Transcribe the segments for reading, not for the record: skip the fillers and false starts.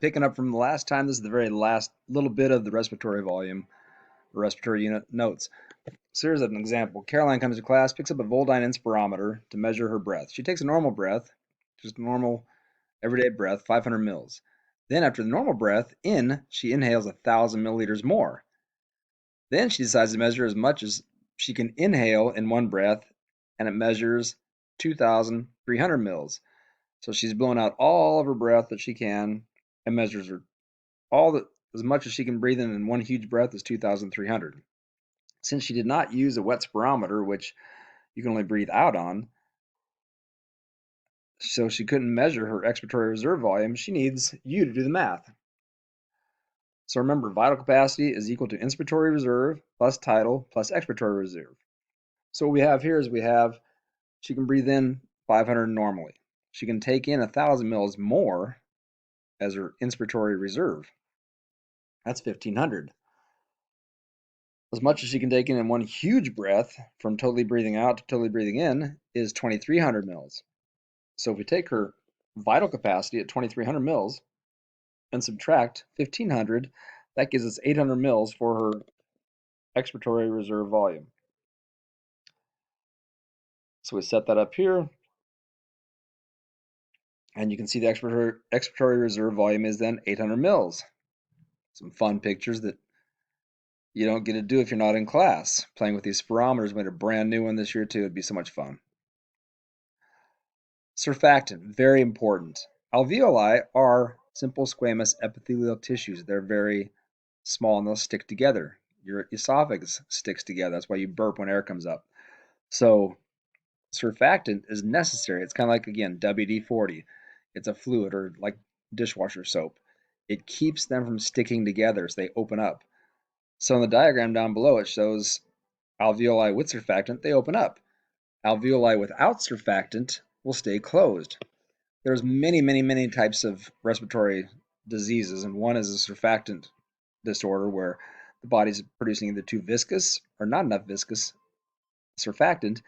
Picking up from the last time, this is the very last little bit of the respiratory volume, or respiratory unit notes. So here's an example. Caroline comes to class, picks up a Voldine inspirometer to measure her breath. She takes a normal breath, just a normal everyday breath, 500 mils. Then after the normal breath in, she inhales 1,000 milliliters more. Then she decides to measure as much as she can inhale in one breath, and it measures 2,300 mils. So she's blown out all of her breath that she can and measures her all the as much as she can breathe in one huge breath is 2,300. Since she did not use a wet spirometer, which you can only breathe out on, so she couldn't measure her expiratory reserve volume, she needs you to do the math. So remember, vital capacity is equal to inspiratory reserve plus tidal plus expiratory reserve. So what we have here is she can breathe in 500 normally. She can take in 1,000 mils more as her inspiratory reserve. That's 1,500. As much as she can take in one huge breath from totally breathing out to totally breathing in is 2,300 mils. So if we take her vital capacity at 2,300 mils and subtract 1,500, that gives us 800 mils for her expiratory reserve volume. So we set that up here, and you can see the expiratory reserve volume is then 800 mils. Some fun pictures that you don't get to do if you're not in class. Playing with these spirometers, made a brand new one this year too. It'd be so much fun. Surfactant, very important. Alveoli are simple squamous epithelial tissues. They're very small and they'll stick together. Your esophagus sticks together. That's why you burp when air comes up. So surfactant is necessary. It's kind of like, again, WD-40. It's a fluid or like dishwasher soap. It keeps them from sticking together so they open up. So in the diagram down below, it shows alveoli with surfactant, they open up. Alveoli without surfactant will stay closed. There's many types of respiratory diseases, and one is a surfactant disorder where the body's producing either too viscous or not enough viscous surfactant,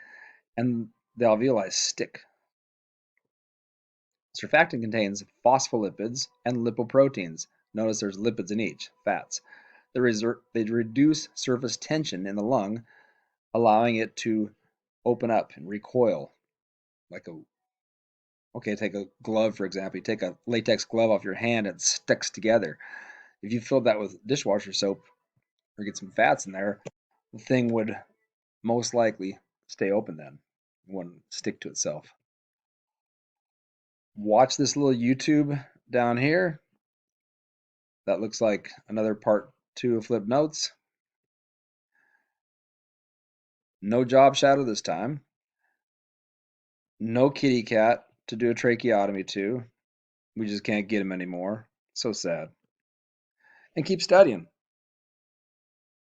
and the alveoli stick. Surfactant contains phospholipids and lipoproteins. Notice there's lipids in each, fats. They reduce surface tension in the lung, allowing it to open up and recoil like take a glove, for example. You take a latex glove off your hand, it sticks together. If you filled that with dishwasher soap or get some fats in there, the thing would most likely stay open then. It wouldn't stick to itself. Watch this little YouTube down here. That looks like another part 2 of Flip Notes. No job shadow this time. No kitty cat to do a tracheotomy to. We just can't get him anymore. So sad. And keep studying.